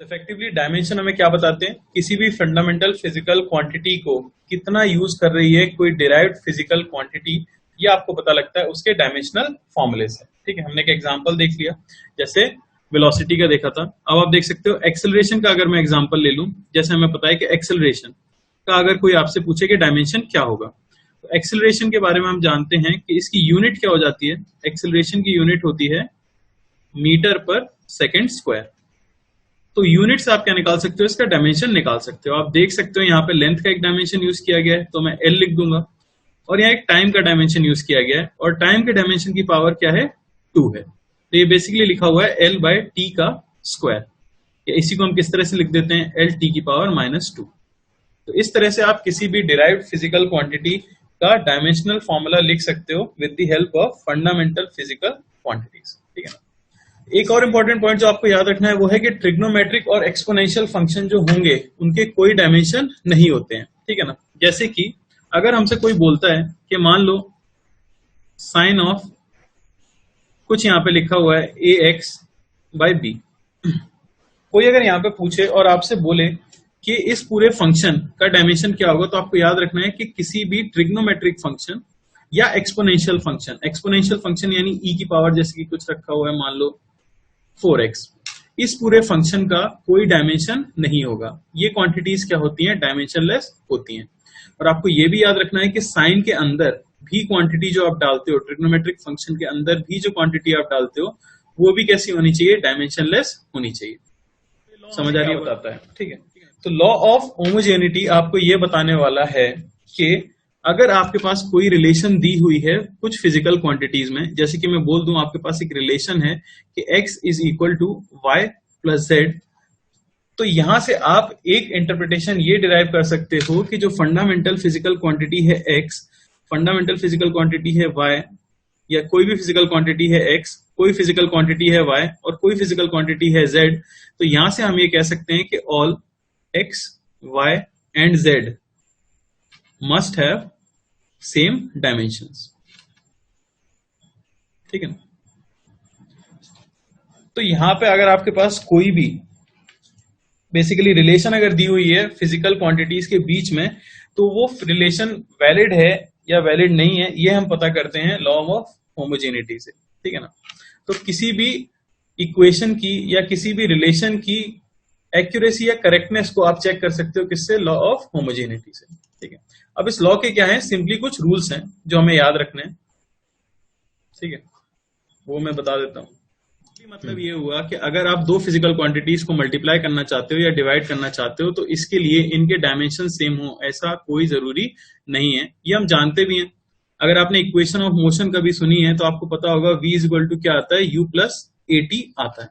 Effectively dimension हमें क्या बताते हैं, किसी भी फंडामेंटल फिजिकल क्वांटिटी को कितना यूज कर रही है कोई डिराइव्ड फिजिकल क्वांटिटी, ये आपको पता लगता है उसके डायमेंशनल फॉर्मूले से। ठीक है, हमने एक एग्जांपल देख लिया, जैसे वेलोसिटी का देखा था। अब आप देख सकते हो एक्सेलरेशन का अगर मैं एग्जांपल ले लूं, जैसे हमें पता है कि एक्सेलरेशन का अगर कोई आपसे पूछे कि डायमेंशन क्या होगा, तो एक्सेलरेशन के बारे में हम जानते हैं कि इसकी यूनिट क्या हो जाती है। एक्सेलरेशन की यूनिट होती है मीटर पर सेकेंड स्क्वायर। तो यूनिट से आप क्या निकाल सकते हो, इसका डायमेंशन निकाल सकते हो। आप देख सकते हो यहाँ पे लेंथ का एक डायमेंशन यूज किया गया है, तो मैं एल लिख दूंगा, और यहाँ एक टाइम का डायमेंशन यूज किया गया है, और टाइम के डायमेंशन की पावर क्या है, 2 है। तो ये बेसिकली लिखा हुआ है एल बाय टी का स्क्वायर। इसी को हम किस तरह से लिख देते हैं, एल टी की पावर -2। तो इस तरह से आप किसी भी डिराइव्ड फिजिकल क्वांटिटी का डायमेंशनल फॉर्मूला लिख सकते हो with the help of fundamental physical quantities. ठीक है ना। एक और इंपॉर्टेंट पॉइंट जो आपको याद रखना है वो है कि ट्रिग्नोमेट्रिक और एक्सपोनेंशियल फंक्शन जो होंगे उनके कोई डायमेंशन नहीं होते हैं। ठीक है ना। जैसे कि अगर हमसे कोई बोलता है कि मान लो साइन ऑफ कुछ यहां पे लिखा हुआ है ax/b, कोई अगर यहां पे पूछे और आपसे बोले कि इस पूरे फंक्शन का डायमेंशन क्या होगा, तो आपको याद रखना है कि किसी भी ट्रिग्नोमेट्रिक फंक्शन या एक्सपोनेंशियल फंक्शन यानी e की पावर जैसे कि कुछ रखा हुआ है मान लो 4x, इस पूरे फंक्शन का कोई डायमेंशन नहीं होगा। ये क्वांटिटीज क्या होती हैं, डायमेंशनलेस होती हैं। और आपको ये भी याद रखना है कि साइन के अंदर भी क्वांटिटी जो आप डालते हो, ट्रिग्नोमेट्रिक फंक्शन के अंदर भी जो क्वांटिटी आप डालते हो वो भी कैसी होनी चाहिए, डायमेंशनलेस होनी चाहिए। समझ आ रही है, बताता है। ठीक है, तो लॉ ऑफ होमोजेनिटी आपको ये बताने वाला है कि अगर आपके पास कोई रिलेशन दी हुई है कुछ फिजिकल क्वांटिटीज में, जैसे कि मैं बोल दूं आपके पास एक रिलेशन है कि x is equal to y plus z, तो यहां से आप एक इंटरप्रिटेशन ये डिराइव कर सकते हो कि जो फंडामेंटल फिजिकल क्वांटिटी है x, फंडामेंटल फिजिकल क्वांटिटी है y, या कोई भी फिजिकल क्वांटिटी है x, कोई फिजिकल क्वांटिटी है y और कोई फिजिकल क्वांटिटी है z, तो यहां से हम ये कह सकते हैं कि all x, y and z must have same dimensions. ठीक है ना। तो यहां पे अगर आपके पास कोई भी बेसिकली रिलेशन अगर दी हुई है फिजिकल क्वांटिटीज के बीच में, तो वो रिलेशन वैलिड है या वैलिड नहीं है, ये हम पता करते हैं लॉ ऑफ होमोजेनिटी से। ठीक है ना। तो किसी भी इक्वेशन की या किसी भी रिलेशन की एक्यूरेसी या करेक्टनेस को आप चेक कर सकते हो किससे, लॉ ऑफ होमोजेनिटी से। ठीक है। अब इस लॉ के क्या है, सिंपली कुछ रूल्स हैं जो हमें याद रखने हैं। ठीक है, वो मैं बता देता हूं। मतलब ये हुआ कि अगर आप दो फिजिकल क्वांटिटीज को मल्टीप्लाई करना चाहते हो या डिवाइड करना चाहते हो, तो इसके लिए इनके डायमेंशन सेम हो ऐसा कोई जरूरी नहीं है, ये हम जानते भी हैं। अगर आपने इक्वेशन ऑफ मोशन कभी सुनी है तो आपको पता होगा v इज इक्वल टू क्या आता है, u प्लस at आता है।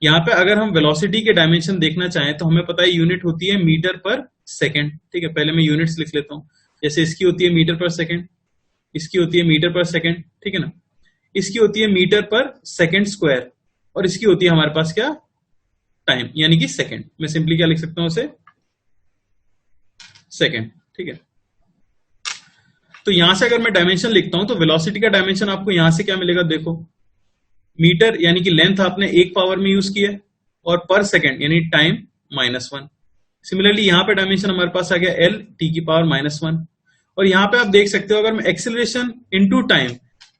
यहाँ पे अगर हम वेलोसिटी के डायमेंशन देखना चाहें तो हमें पता है यूनिट होती है मीटर पर सेकेंड। ठीक है, पहले मैं यूनिट्स लिख लेता हूं। जैसे इसकी होती है मीटर पर सेकेंड, इसकी होती है मीटर पर सेकेंड, ठीक है ना। इसकी होती है मीटर पर सेकेंड स्क्वायर, और इसकी होती है हमारे पास क्या, टाइम यानी कि सेकेंड। मैं सिंपली क्या लिख सकता हूं उसे, सेकेंड। ठीक है, तो यहां से अगर मैं डायमेंशन लिखता हूं तो वेलोसिटी का डायमेंशन आपको यहां से क्या मिलेगा, देखो मीटर यानी कि लेंथ आपने एक पावर में यूज किया, और पर सेकेंड यानी टाइम -1। सिमिलरली यहां पे डायमेंशन हमारे पास आ गया एल टी की पावर -1। और यहां पे आप देख सकते हो अगर मैं एक्सेलरेशन इनटू टाइम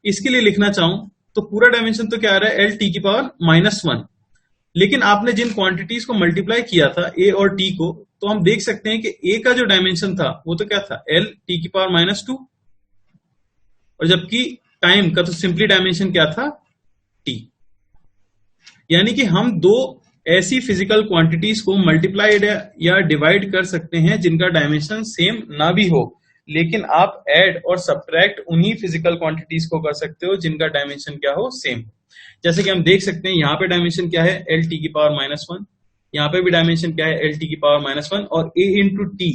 इसके लिए लिखना चाहूं तो पूरा डायमेंशन तो क्या आ रहा है, एल टी की पावर -1। लेकिन आपने जिन क्वांटिटीज को मल्टीप्लाई किया था ए और टी को, तो हम देख सकते हैं कि ए का जो डायमेंशन था वो तो क्या था, एल टी की पावर -2, और जबकि टाइम का तो सिंपली डायमेंशन क्या था, टी। यानी कि हम दो ऐसी फिजिकल क्वांटिटीज को मल्टीप्लाइड या डिवाइड कर सकते हैं जिनका डायमेंशन सेम ना भी हो, लेकिन आप ऐड और सब्ट्रैक्ट उन्हीं फिजिकल क्वांटिटीज को कर सकते हो जिनका डायमेंशन क्या हो, सेम। जैसे कि हम देख सकते हैं यहां पे डायमेंशन क्या है, एल टी की पावर -1, यहां पे भी डायमेंशन क्या है, एल टी की पावर -1, और ए इंटू टी,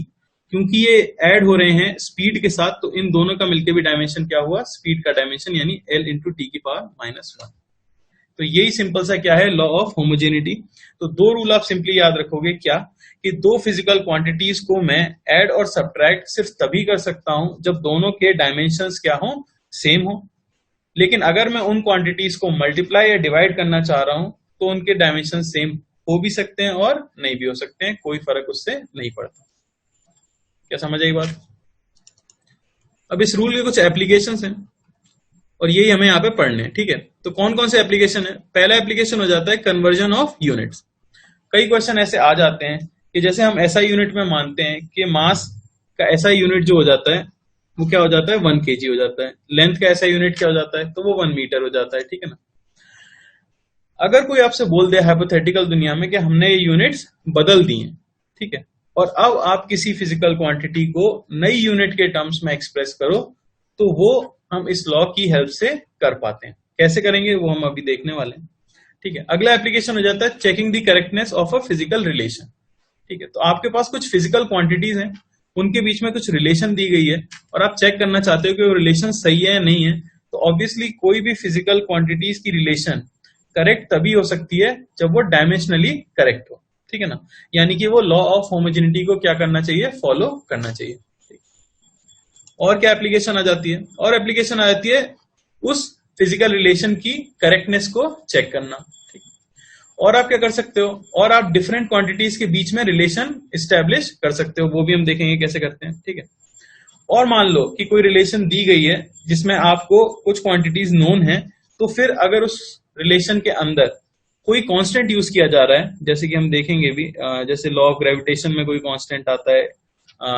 क्योंकि ये ऐड हो रहे हैं स्पीड के साथ, तो इन दोनों का मिलकर भी डायमेंशन क्या हुआ, स्पीड का डायमेंशन, यानी एल इंटू टी की पावर -1। तो यही सिंपल सा क्या है, लॉ ऑफ होमोजेनिटी। तो दो रूल आप सिंपली याद रखोगे, क्या कि दो फिजिकल क्वांटिटीज को मैं ऐड और सब्ट्रैक्ट सिर्फ तभी कर सकता हूं जब दोनों के डायमेंशंस क्या हो, सेम हो। लेकिन अगर मैं उन क्वांटिटीज को मल्टीप्लाई या डिवाइड करना चाह रहा हूं तो उनके डायमेंशन सेम हो भी सकते हैं और नहीं भी हो सकते हैं, कोई फर्क उससे नहीं पड़ता। क्या समझ आई बात? अब इस रूल के कुछ एप्लीकेशंस हैं और यही हमें यहाँ पे पढ़ने हैं, ठीक है। तो कौन कौन से एप्लीकेशन है? पहला एप्लीकेशन हो जाता है कन्वर्जन ऑफ यूनिट्स। कई क्वेश्चन ऐसे आ जाते हैं कि जैसे हम एसआई यूनिट में मानते हैं कि मास का एसआई यूनिट जो हो जाता है वो क्या हो जाता है, 1 kg हो जाता है। लेंथ का एसआई यूनिट क्या हो जाता है, तो वो 1 मीटर हो जाता है, ठीक है ना। अगर कोई आपसे बोल दे हाइपोथेटिकल दुनिया में कि हमने ये यूनिट्स बदल दी हैं, ठीक है, और अब आप किसी फिजिकल क्वांटिटी को नई यूनिट के टर्म्स में एक्सप्रेस करो, तो वो हम इस लॉ की हेल्प से कर पाते हैं। कैसे करेंगे वो हम अभी देखने वाले हैं, ठीक है। अगला एप्लीकेशन हो जाता है checking the correctness of a physical relation, ठीक है। तो आपके पास कुछ फिजिकल क्वांटिटीज हैं, उनके बीच में कुछ रिलेशन दी गई है और आप चेक करना चाहते हो कि वो रिलेशन सही है या नहीं है। तो ऑब्वियसली कोई भी फिजिकल क्वांटिटीज की रिलेशन करेक्ट तभी हो सकती है जब वो डायमेंशनली करेक्ट हो, ठीक है ना। यानी कि वो लॉ ऑफ होमोजेनिटी को क्या करना चाहिए, फॉलो करना चाहिए। और क्या एप्लीकेशन आ जाती है? और एप्लीकेशन आ जाती है उस फिजिकल रिलेशन की करेक्टनेस को चेक करना, ठीक। और आप क्या कर सकते हो, और आप डिफरेंट क्वांटिटीज के बीच में रिलेशन एस्टेब्लिश कर सकते हो, वो भी हम देखेंगे कैसे करते हैं, ठीक है। और मान लो कि कोई रिलेशन दी गई है जिसमें आपको कुछ क्वांटिटीज नोन है, तो फिर अगर उस रिलेशन के अंदर कोई कांस्टेंट यूज किया जा रहा है, जैसे कि हम देखेंगे भी, जैसे लॉ ऑफ ग्रेविटेशन में कोई कांस्टेंट आता है,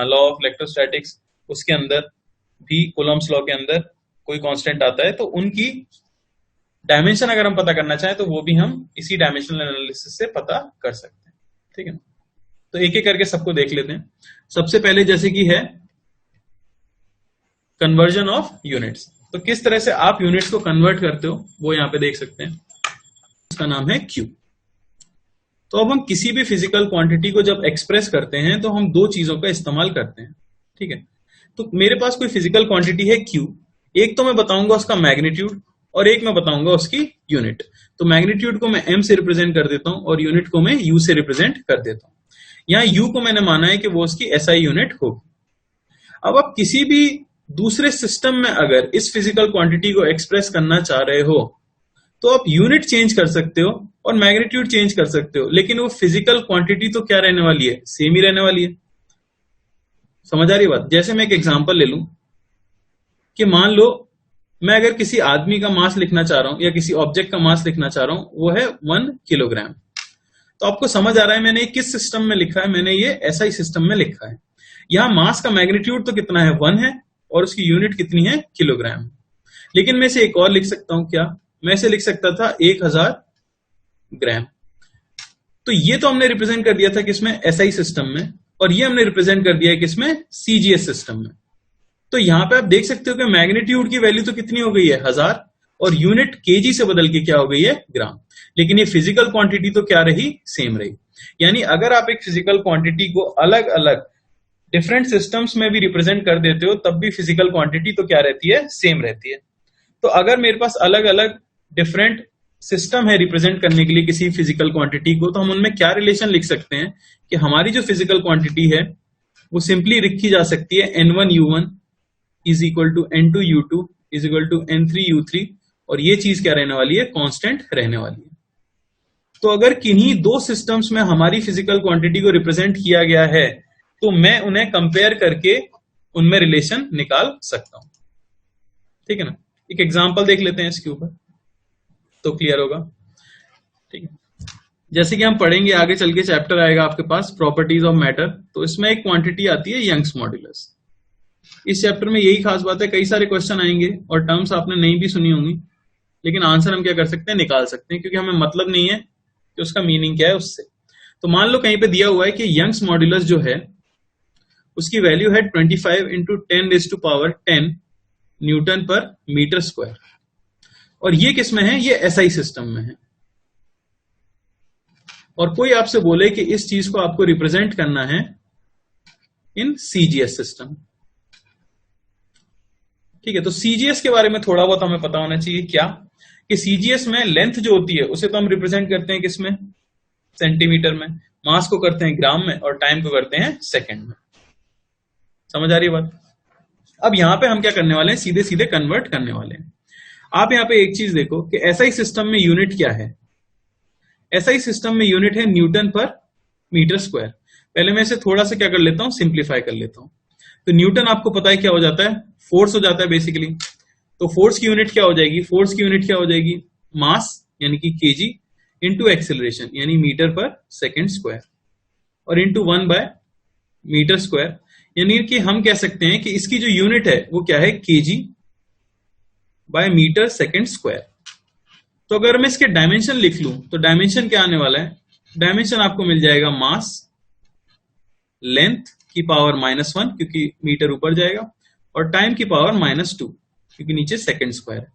लॉ ऑफ इलेक्ट्रोस्टैटिक्स उसके अंदर भी, कूलम्ब्स लॉ के अंदर कोई कांस्टेंट आता है, तो उनकी डायमेंशन अगर हम पता करना चाहें तो वो भी हम इसी डायमेंशनल एनालिसिस से पता कर सकते हैं, ठीक है। तो एक एक करके सबको देख लेते हैं। सबसे पहले जैसे कि है कन्वर्जन ऑफ यूनिट्स, तो किस तरह से आप यूनिट्स को कन्वर्ट करते हो वो यहां पे देख सकते हैं। उसका नाम है क्यू। तो अब हम किसी भी फिजिकल क्वांटिटी को जब एक्सप्रेस करते हैं तो हम दो चीजों का इस्तेमाल करते हैं, ठीक है। तो मेरे पास कोई फिजिकल क्वांटिटी है क्यू, एक तो मैं बताऊंगा उसका मैग्नीट्यूड और एक मैं बताऊंगा उसकी यूनिट। तो मैग्नीट्यूड को मैं एम से रिप्रेजेंट कर देता हूं और यूनिट को मैं यू से रिप्रेजेंट कर देता हूं। यहां यू को मैंने माना है कि वो उसकी एसआई यूनिट होगी। अब आप किसी भी दूसरे सिस्टम में अगर इस फिजिकल क्वांटिटी को एक्सप्रेस करना चाह रहे हो तो आप यूनिट चेंज कर सकते हो और मैग्नीट्यूड चेंज कर सकते हो, लेकिन वो फिजिकल क्वांटिटी तो क्या रहने वाली है, सेम ही रहने वाली है। समझ आ रही बात? जैसे मैं एक एग्जांपल ले लूं कि मान लो मैं अगर किसी आदमी का मास लिखना चाह रहा हूं या किसी ऑब्जेक्ट का मास लिखना चाह रहा हूं, वो है 1 किलोग्राम। तो आपको समझ आ रहा है मैंने किस सिस्टम में लिखा है, मैंने ये एसआई सिस्टम में लिखा है। यहां मास का मैग्नीट्यूड तो कितना है, 1 है, और उसकी यूनिट कितनी है, किलोग्राम। लेकिन मैं इसे एक और लिख सकता हूं, क्या मैं इसे लिख सकता था 1000 ग्राम। तो ये तो हमने रिप्रेजेंट कर दिया था किसमें, एसआई सिस्टम में, और ये हमने रिप्रेजेंट कर दिया है किसमें, सीजीएस सिस्टम में। तो यहां पे आप देख सकते हो कि मैग्नीट्यूड की वैल्यू तो कितनी हो गई है, 1000, और यूनिट केजी से बदल के क्या हो गई है, ग्राम। लेकिन ये फिजिकल क्वांटिटी तो क्या रही, सेम रही। यानी अगर आप एक फिजिकल क्वांटिटी को अलग अलग डिफरेंट सिस्टम्स में भी रिप्रेजेंट कर देते हो तब भी फिजिकल क्वांटिटी तो क्या रहती है, सेम रहती है। तो अगर मेरे पास अलग अलग डिफरेंट सिस्टम है रिप्रेजेंट करने के लिए किसी फिजिकल क्वांटिटी को, तो हम उनमें क्या रिलेशन लिख सकते हैं कि हमारी जो फिजिकल क्वांटिटी है वो सिंपली लिखी जा सकती है n1u1 is equal to n2u2 is equal to n3u3, और ये चीज क्या रहने वाली है, कांस्टेंट रहने वाली है। तो अगर किन्हीं दो सिस्टम्स में हमारी फिजिकल क्वांटिटी को रिप्रेजेंट किया गया है तो मैं उन्हें कंपेयर करके उनमें रिलेशन निकाल सकता हूं, ठीक है ना। एक एग्जांपल देख लेते हैं इसके ऊपर तो क्लियर होगा, ठीक है। जैसे कि हम पढ़ेंगे आगे चल के, चैप्टर आएगा आपके पास प्रॉपर्टीज ऑफ मैटर, तो इसमें एक क्वांटिटी आती है यंग्स मॉड्यूलस। इस चैप्टर में यही खास बात है, कई सारे क्वेश्चन आएंगे और टर्म्स आपने नहीं भी सुनी होंगी, लेकिन आंसर हम क्या कर सकते हैं, निकाल सकते हैं, क्योंकि हमें मतलब नहीं है कि उसका मीनिंग क्या है उससे। तो मान लो कहीं पे दिया हुआ है कि यंग्स मॉड्यूलस जो है उसकी वैल्यू है 25 इंटू 10⁻10 न्यूटन पर मीटर स्क्वायर, और ये किसमें है, ये एसआई सिस्टम में है। और कोई आपसे बोले कि इस चीज को आपको रिप्रेजेंट करना है इन सीजीएस सिस्टम, ठीक है। तो सीजीएस के बारे में थोड़ा बहुत हमें पता होना चाहिए, क्या कि सीजीएस में लेंथ जो होती है उसे तो हम रिप्रेजेंट करते हैं किसमें, सेंटीमीटर में, मास को करते हैं ग्राम में, और टाइम को करते हैं सेकंड में। समझ आ रही है बात? अब यहां पे हम क्या करने वाले हैं, सीधे सीधे कन्वर्ट करने वाले हैं। आप यहां पे एक चीज देखो कि एसआई सिस्टम में यूनिट क्या है, SI सिस्टम में यूनिट है न्यूटन पर मीटर स्क्वायर। पहले मैं इसे थोड़ा सा क्या कर लेता हूं, सिंप्लीफाई कर लेता हूं। तो न्यूटन आपको पता है क्या हो जाता है, फोर्स हो जाता है बेसिकली। तो फोर्स की यूनिट क्या हो जाएगी, फोर्स की यूनिट क्या हो जाएगी, मास यानी कि केजी इंटू एक्सेलरेशन यानी मीटर पर सेकेंड स्क्वायर और इंटू 1 बाय मीटर स्क्वायर, यानी कि हम कह सकते हैं कि इसकी जो यूनिट है वो क्या है, kg by metre second square. तो अगर मैं इसके डायमेंशन लिख लूं तो डायमेंशन क्या आने वाला है, डायमेंशन आपको मिल जाएगा मास लेंथ की पावर -1 क्योंकि मीटर ऊपर जाएगा, और टाइम की पावर -2 क्योंकि नीचे सेकेंड स्क्वायर है।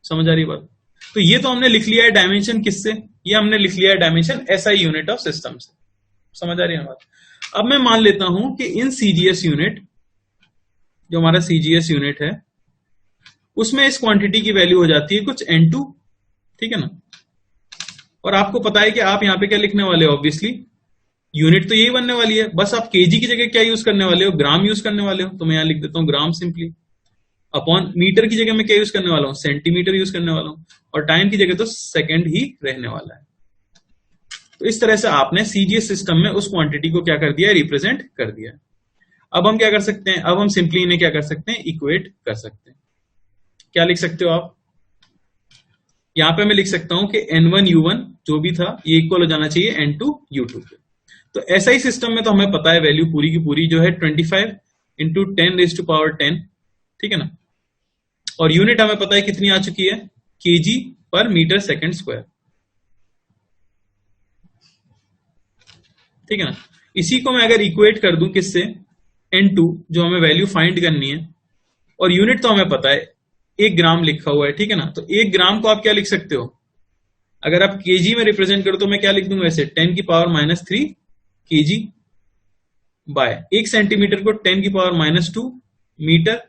समझ आ रही बात। तो ये तो हमने लिख लिया है डायमेंशन किससे, ये हमने लिख लिया है dimension SI unit of system से। समझ आ रही है बात। अब मैं मान लेता हूं कि इन CGS यूनिट, जो हमारा CGS यूनिट है, उसमें इस क्वांटिटी की वैल्यू हो जाती है कुछ N2, ठीक है ना। और आपको पता है कि आप यहां पे क्या लिखने वाले हो, ऑब्वियसली यूनिट तो यही बनने वाली है, बस आप केजी की जगह क्या यूज करने वाले हो, ग्राम यूज करने वाले हो। तो मैं यहां लिख देता हूं ग्राम सिंपली, अपॉन मीटर की जगह मैं क्या यूज करने वाला हूं, सेंटीमीटर यूज करने वाला हूं, और टाइम की जगह तो सेकेंड ही रहने वाला है। तो इस तरह से आपने CGS सिस्टम में उस क्वांटिटी को क्या कर दिया, रिप्रेजेंट कर दिया। अब हम क्या कर सकते हैं, अब हम सिंपली इन्हें क्या कर सकते हैं, इक्वेट कर सकते हैं। क्या लिख सकते हो आप, यहां पे मैं लिख सकता हूं कि N1U1 जो भी था ये इक्वल हो जाना चाहिए N2U2 के। तो SI सिस्टम में तो हमें पता है वैल्यू पूरी की पूरी जो है 25 इंटू 10⁻10, ठीक है ना। और यूनिट हमें पता है कितनी आ चुकी है, केजी पर मीटर सेकेंड स्क्वायर, ठीक है ना। इसी को मैं अगर इक्वेट कर दूं किससे, N2 जो हमें वैल्यू फाइंड करनी है, और यूनिट तो हमें पता है 1 ग्राम लिखा हुआ है, ठीक है ना। तो 1 ग्राम को आप क्या लिख सकते हो, अगर आप केजी में रिप्रेजेंट करो तो मैं क्या लिख दूंगा ऐसे, 10 की पावर -3 केजी बाय 1 सेंटीमीटर को 10 की पावर -2 मीटर,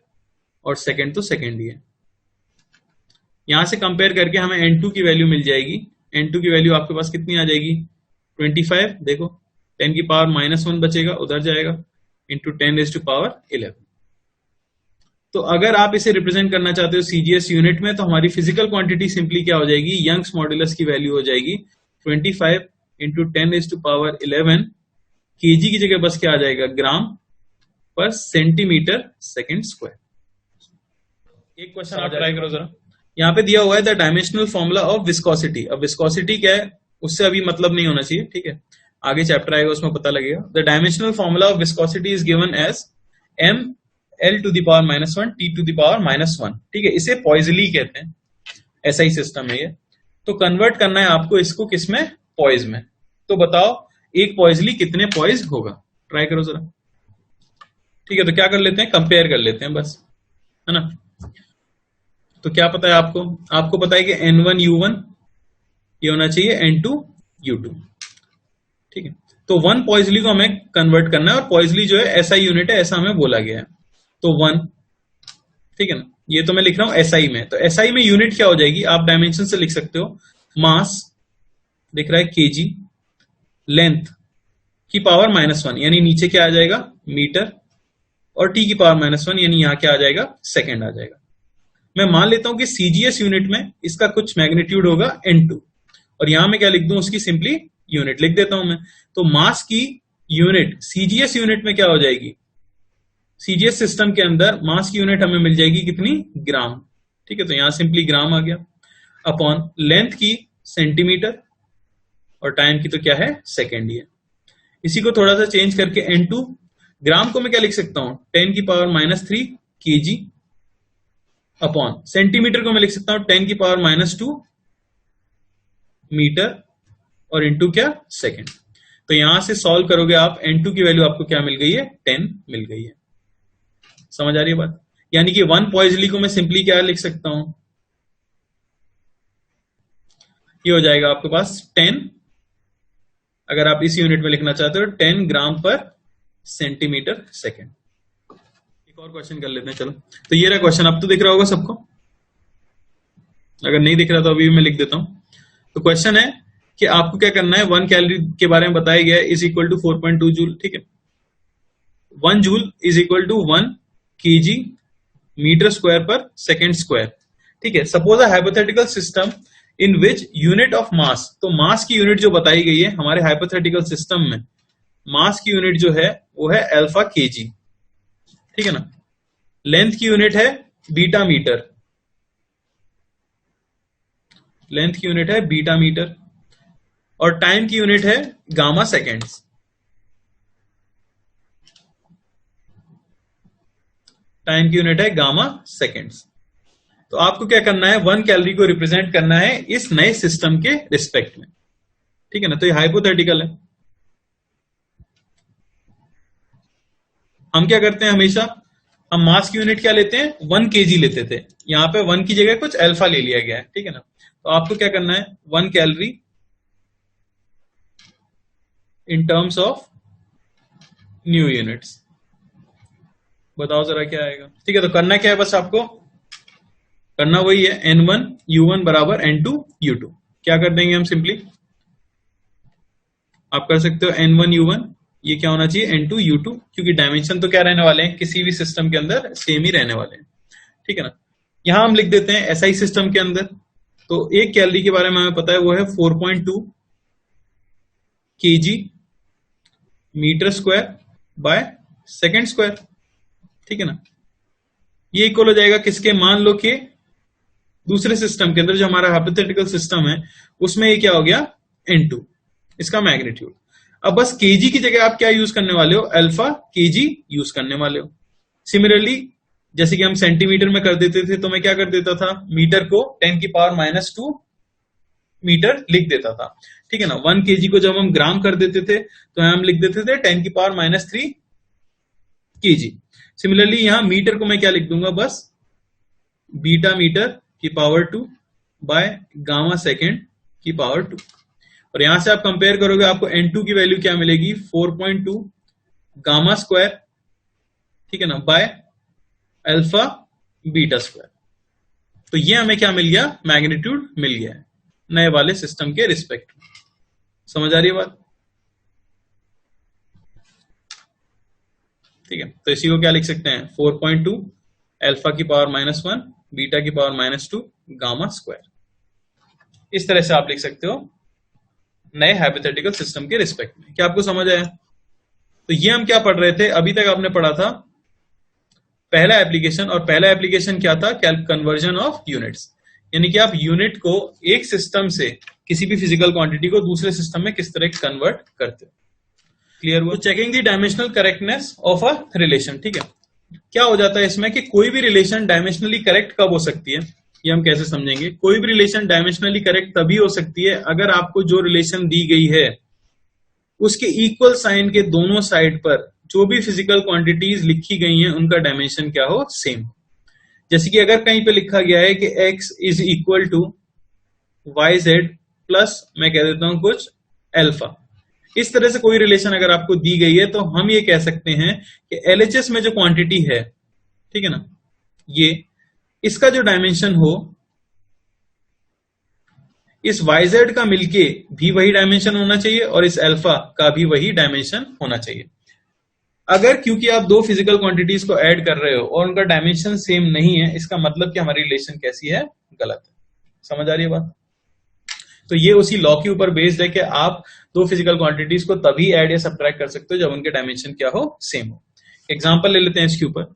और सेकेंड तो सेकेंड ही है। यहां से कंपेयर करके हमें N2 की वैल्यू मिल जाएगी। N2 की वैल्यू आपके पास कितनी आ जाएगी, 25, देखो 10 की पावर -1 बचेगा उधर जाएगा, इंटू 10⁻11। तो अगर आप इसे रिप्रेजेंट करना चाहते हो CGS यूनिट में, तो हमारी फिजिकल क्वांटिटी सिंपली क्या हो जाएगी, यंग्स मॉड्यूलस की वैल्यू हो जाएगी 25 इंटू 10⁻11। केजी की जगह बस क्या आ जाएगा, ग्राम पर सेंटीमीटर सेकेंड स्क्वायर। एक क्वेश्चन आप ट्राई करो जरा, यहां पे दिया हुआ है the dimensional formula of viscosity. अब विस्कोसिटी क्या है उससे अभी मतलब नहीं होना चाहिए, ठीक है, आगे चैप्टर आएगा उसमें पता लगेगा। The dimensional formula of viscosity is given as ml to the power -1 t to the power -1, ठीक है। इसे पॉइजली कहते हैं, SI सिस्टम है ये। तो कन्वर्ट करना है आपको इसको किसमें, पॉइज में। तो बताओ एक पॉइजली कितने पॉइज होगा, ट्राई करो जरा, ठीक है। तो क्या कर लेते हैं, कंपेयर कर लेते हैं बस, है ना। तो क्या पता है आपको, आपको पता है कि N1U1 ये होना चाहिए N2U2, ठीक है। तो 1 पॉइजली को हमें कन्वर्ट करना है, और पॉइजली जो है SI यूनिट है ऐसा हमें बोला गया है। तो 1, ठीक है ना, ये तो मैं लिख रहा हूं SI में। तो SI में यूनिट क्या हो जाएगी, आप डायमेंशन से लिख सकते हो, मास दिख रहा है केजी, लेंथ की पावर -1 यानी नीचे क्या आ जाएगा, मीटर, और t की पावर -1 यानी यहां क्या आ जाएगा, सेकेंड आ जाएगा। मैं मान लेता हूं कि CGS यूनिट में इसका कुछ मैग्नीट्यूड होगा N2, और यहां मैं क्या लिख दूं, उसकी सिंपली यूनिट लिख देता हूं मैं। तो मास की यूनिट CGS यूनिट में क्या हो जाएगी, CGS सिस्टम के अंदर मास की यूनिट हमें मिल जाएगी कितनी, ग्राम, ठीक है। तो यहां सिंपली ग्राम आ गया, अपॉन लेंथ की सेंटीमीटर, और टाइम की तो क्या है, सेकेंड ही है। इसी को थोड़ा सा चेंज करके N2 ग्राम को मैं क्या लिख सकता हूं, 10 की पावर -3 केजी, अपॉन सेंटीमीटर को मैं लिख सकता हूं 10 की पावर -2 मीटर, और इंटू क्या, सेकेंड। तो यहां से सॉल्व करोगे आप, N2 की वैल्यू आपको क्या मिल गई है, 10 मिल गई है। समझ आ रही है बात। यानी कि 1 पॉइजली को मैं सिंपली क्या लिख सकता हूं, ये हो जाएगा आपके पास 10, अगर आप इस यूनिट में लिखना चाहते हो 10 ग्राम पर सेंटीमीटर सेकेंड। एक और क्वेश्चन कर लेते हैं, चलो। तो ये रहा क्वेश्चन, अब तो दिख रहा होगा सबको, अगर नहीं दिख रहा तो अभी भी मैं लिख देता हूं। तो क्वेश्चन है कि आपको क्या करना है, 1 कैलोरी के बारे में बताया गया है, इज इक्वल टू 4.2 जूल, ठीक है। 1 joule is equal to 1 kg metre square पर सेकेंड स्क्वायर, ठीक है। Suppose a hypothetical system in which unit of mass, तो मास की यूनिट जो बताई गई है हमारे हाइपोथेटिकल सिस्टम में, मास की यूनिट जो है वो है अल्फा केजी, ठीक है ना। लेंथ की यूनिट है बीटा मीटर, लेंथ की यूनिट है बीटा मीटर, और टाइम की यूनिट है गामा सेकेंड्स, टाइम की यूनिट है गामा सेकेंड्स। तो आपको क्या करना है, 1 कैलोरी को रिप्रेजेंट करना है इस नए सिस्टम के रिस्पेक्ट में, ठीक है ना। तो ये हाइपोथेटिकल है। हम क्या करते हैं हमेशा, हम मास की यूनिट क्या लेते हैं, 1 केजी लेते थे, यहां पे 1 की जगह कुछ अल्फा ले लिया गया है, ठीक है ना। तो आपको क्या करना है, 1 calorie in terms of new units, बताओ जरा क्या आएगा, ठीक है। तो करना क्या है, बस आपको करना वही है, N1 U1 बराबर N2 U2। क्या कर देंगे हम, सिंपली आप कर सकते हो N1 U1, ये क्या होना चाहिए N2 U2, क्योंकि डायमेंशन तो क्या रहने वाले हैं, किसी भी सिस्टम के अंदर सेम ही रहने वाले हैं, ठीक है ना। यहां हम लिख देते हैं SI सिस्टम के अंदर, तो 1 कैलोरी के बारे में हमें पता है वो है 4.2 kg metre square by second square, ठीक है ना। ये इक्वल हो जाएगा किसके, मान लो कि दूसरे सिस्टम के अंदर जो हमारा हाइपोथेटिकल सिस्टम है उसमें ये क्या हो गया N2, इसका मैग्नीट्यूड। अब बस केजी की जगह आप क्या यूज करने वाले हो, अल्फा केजी यूज करने वाले हो। सिमिलरली जैसे कि हम सेंटीमीटर में कर देते थे, तो मैं क्या कर देता था, मीटर को 10 की पावर -2 मीटर लिख देता था, ठीक है ना। 1 केजी को जब हम ग्राम कर देते थे तो हम लिख देते थे 10 की पावर -3 केजी। सिमिलरली यहां मीटर को मैं क्या लिख दूंगा, बस बीटा मीटर की पावर 2 बाय गामा सेकेंड की पावर 2। और यहां से आप कंपेयर करोगे, आपको N2 की वैल्यू क्या मिलेगी, 4.2 गामा स्क्वायर, ठीक है ना, बाय अल्फा बीटा स्क्वायर। तो ये हमें क्या मिल गया, मैग्नीट्यूड मिल गया है नए वाले सिस्टम के रिस्पेक्ट में। समझ आ रही है बात, ठीक है। तो इसी को क्या लिख सकते हैं, 4.2 अल्फा की पावर -1 बीटा की पावर -2 गामा स्क्वायर। इस तरह से आप लिख सकते हो नए हाइपोथेटिकल सिस्टम के रिस्पेक्ट में। क्या आपको समझ आया? तो ये हम क्या पढ़ रहे थे, अभी तक आपने पढ़ा था पहला एप्लीकेशन, और पहला एप्लीकेशन क्या था, कन्वर्जन ऑफ यूनिट्स, यानी कि आप यूनिट को एक सिस्टम से किसी भी फिजिकल क्वांटिटी को दूसरे सिस्टम में किस तरह कन्वर्ट करते हो। क्लियर हुआ? Checking the dimensional correctness of a relation, ठीक है। क्या हो जाता है इसमें कि कोई भी रिलेशन डायमेंशनली करेक्ट कब हो सकती है, ये हम कैसे समझेंगे। कोई भी रिलेशन डायमेंशनली करेक्ट तभी हो सकती है अगर आपको जो रिलेशन दी गई है उसके इक्वल साइन के दोनों साइड पर जो भी फिजिकल क्वांटिटीज लिखी गई हैं उनका डायमेंशन क्या हो, सेम। जैसे कि अगर कहीं पे लिखा गया है कि x is equal to y z plus मैं कह देता हूं कुछ अल्फा, इस तरह से कोई रिलेशन अगर आपको दी गई है तो हम ये कह सकते हैं कि LHS में जो क्वांटिटी है, ठीक है ना, ये इसका जो डायमेंशन हो इस YZ का मिलके भी वही डायमेंशन होना चाहिए और इस अल्फा का भी वही डायमेंशन होना चाहिए। अगर क्योंकि आप दो फिजिकल क्वांटिटीज को ऐड कर रहे हो और उनका डायमेंशन सेम नहीं है, इसका मतलब कि हमारी रिलेशन कैसी है, गलत है। समझ आ रही है बात? तो ये उसी लॉ के ऊपर बेस्ड है कि आप दो फिजिकल क्वांटिटीज को तभी ऐड या सब्ट्रैक्ट कर सकते हो जब उनके डायमेंशन क्या हो, सेम हो। एग्जांपल ले लेते हैं इसके ऊपर।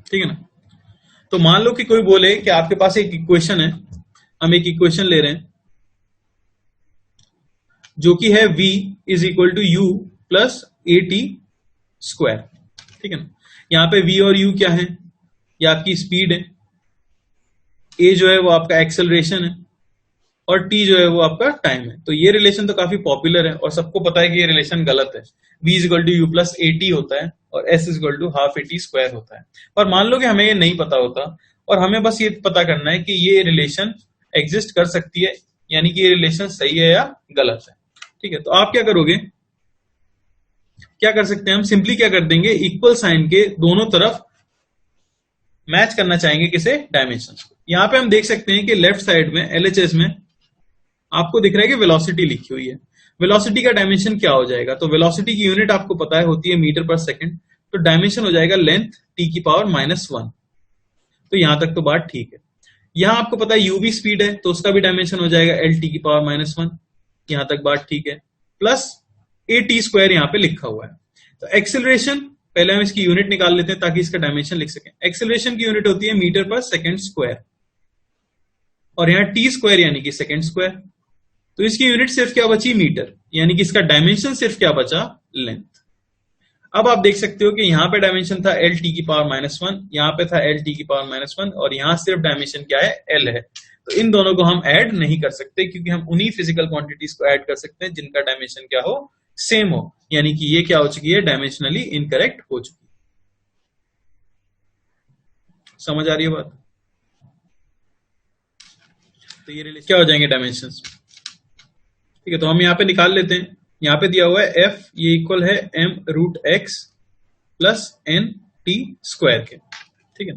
ठीक है ना। तो मान लो कि कोई बोले कि आपके पास एक इक्वेशन है, हम एक इक्वेशन ले रहे हैं जो कि है v is equal to u plus a t square, ठीक है ना। यहां पे v और u क्या है, ये आपकी स्पीड है, a जो है वो आपका एक्सेलरेशन है और t जो है वो आपका टाइम है। तो ये रिलेशन तो काफी पॉपुलर है और सबको पता है कि ये रिलेशन गलत है। v is equal to u plus a t होता है और s is equal to half a t square होता है। और मान लो कि हमें ये नहीं पता होता और हमें बस ये पता करना है कि ये रिलेशन एग्जिस्ट कर सकती है, यानी कि ये रिलेशन सही है या गलत है, ठीक है। तो आप क्या करोगे, क्या कर सकते हैं हम, सिंपली क्या कर देंगे, इक्वल साइन के दोनों तरफ मैच करना चाहेंगे किसे, डायमेंशंस को। यहां पे हम देख सकते हैं कि लेफ्ट साइड में LHS में आपको दिख रहा है कि वेलोसिटी लिखी हुई है। वेलोसिटी का डायमेंशन क्या हो जाएगा, तो वेलोसिटी की यूनिट आपको पता है होती है मीटर पर सेकंड। तो डायमेंशन हो जाएगा लेंथ टी की पावर -1। तो यहां तक तो बात ठीक है। यहां आपको पता है यूवी स्पीड है तो उसका भी डायमेंशन हो जाएगा एल टी की पावर -1। यहां तक बात ठीक है। प्लस ए टी स्क्वायर यहां पे लिखा हुआ है। तो एक्सेलरेशन पहले हम इसकी यूनिट निकाल लेते हैं ताकि इसका डायमेंशन लिख सकें। एक्सेलरेशन की यूनिट होती है मीटर पर सेकेंड स्क्वायर और यहां टी स्क्वायर यानी कि सेकेंड स्क्वायर। तो इसकी यूनिट सिर्फ क्या बची, मीटर, यानी कि इसका डायमेंशन सिर्फ क्या बचा, लेंथ। अब आप देख सकते हो कि यहां पे डायमेंशन था एल टी की पावर -1, यहां पे था एल टी की पावर -1 और यहां सिर्फ डायमेंशन क्या है, एल है। तो इन दोनों को हम ऐड नहीं कर सकते क्योंकि हम उन्हीं फिजिकल क्वांटिटीज को ऐड कर सकते हैं जिनका डायमेंशन क्या हो, सेम हो। यानी कि ये क्या हो चुकी है, डायमेंशनली इनकरेक्ट हो चुकी है। समझ आ रही है बात? तो ये रिलेशन क्या हो जाएंगे, डायमेंशंस। ठीक है, तो हम यहां पे निकाल लेते हैं। यहां पे दिया हुआ है एफ, ये इक्वल है m√x plus N T square के। ठीक है,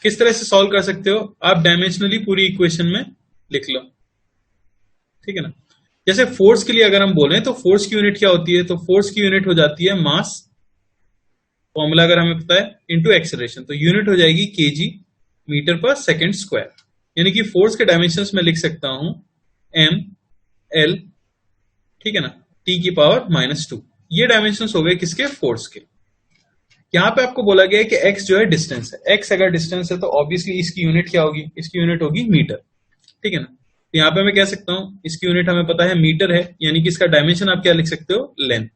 किस तरह से सॉल्व कर सकते हो आप, डायमेंशनली पूरी इक्वेशन में लिख लो। ठीक है ना। जैसे फोर्स के लिए अगर हम बोलें तो फोर्स की यूनिट क्या होती है, तो फोर्स की यूनिट हो जाती है मास, फॉर्मूला अगर हमें पता है, इनटू एक्सेलरेशन। तो यूनिट हो जाएगी केजी मीटर पर सेकेंड स्क्वायर। यानी कि फोर्स के डायमेंशंस में लिख सकता हूं एम एल, ठीक है ना, टी की पावर -2। ये डायमेंशंस हो गए किसके, फोर्स के। यहां पे आपको बोला गया है कि x जो है डिस्टेंस है। x अगर डिस्टेंस है तो ऑब्वियसली इसकी यूनिट क्या होगी, इसकी यूनिट होगी मीटर। ठीक है ना। तो यहां पे मैं कह सकता हूं इसकी यूनिट हमें पता है मीटर है, यानी कि इसका डायमेंशन आप क्या लिख सकते हो, लेंथ।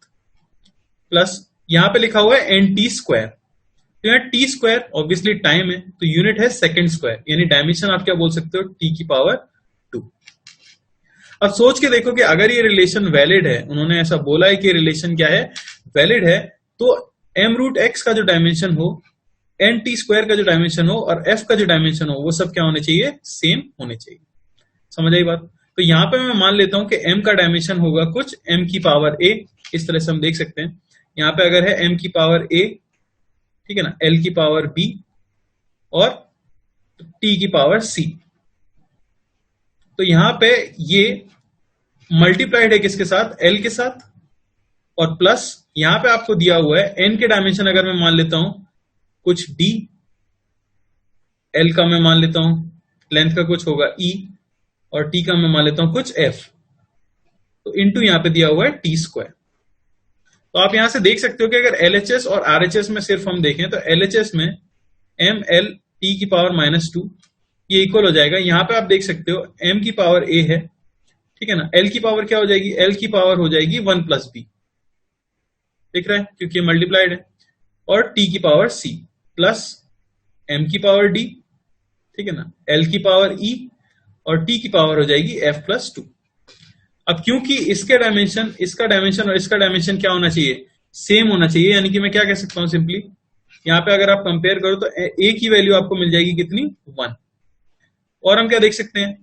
प्लस यहां पे लिखा हुआ है एन टी स्क्वायर। तो यहाँ टी स्क्वायर ऑब्वियसली टाइम है तो यूनिट है सेकेंड स्क्वायर, यानी डायमेंशन आप क्या बोल सकते हो, टी की पावर 2। अब सोच के देखो कि अगर ये रिलेशन वैलिड है, उन्होंने ऐसा बोला है कि रिलेशन क्या है, वैलिड है, तो m√x का जो डायमेंशन हो, एन टी स्क्वायर का जो डायमेंशन हो और f का जो डायमेंशन हो, वो सब क्या होने चाहिए, सेम होने चाहिए। समझ आई बात? तो यहां पे मैं मान लेता हूं कि m का डायमेंशन होगा कुछ m की पावर a, इस तरह से हम देख सकते हैं। यहां पे अगर है m की पावर a, ठीक है ना, l की पावर b और t की पावर c। तो यहां पे ये मल्टीप्लाइड है किसके साथ, l के साथ, और प्लस यहां पे आपको दिया हुआ है n के डायमेंशन अगर मैं मान लेता हूं कुछ d, l का मैं मान लेता हूं लेंथ का कुछ होगा e, और t का मैं मान लेता हूं कुछ f। तो इंटू यहां पे दिया हुआ है टी स्क्वायर। तो आप यहां से देख सकते हो कि अगर LHS और RHS में सिर्फ हम देखें तो LHS में m l t की पावर -2 ये इक्वल हो जाएगा, यहां पे आप देख सकते हो m की पावर a है, ठीक है ना, l की पावर क्या हो जाएगी, l की पावर हो जाएगी 1 + b, दिख रहा है क्योंकि ये मल्टीप्लाइड है, और t की पावर c प्लस m की पावर d, ठीक है ना, l की पावर e और t की पावर हो जाएगी f + 2। अब क्योंकि इसके डायमेंशन, इसका डायमेंशन और इसका डायमेंशन क्या होना चाहिए, सेम होना चाहिए, यानी कि मैं क्या कह सकता हूं सिंपली, यहां पे अगर आप कंपेयर करो तो a की वैल्यू आपको मिल जाएगी कितनी, 1। और हम क्या देख सकते हैं,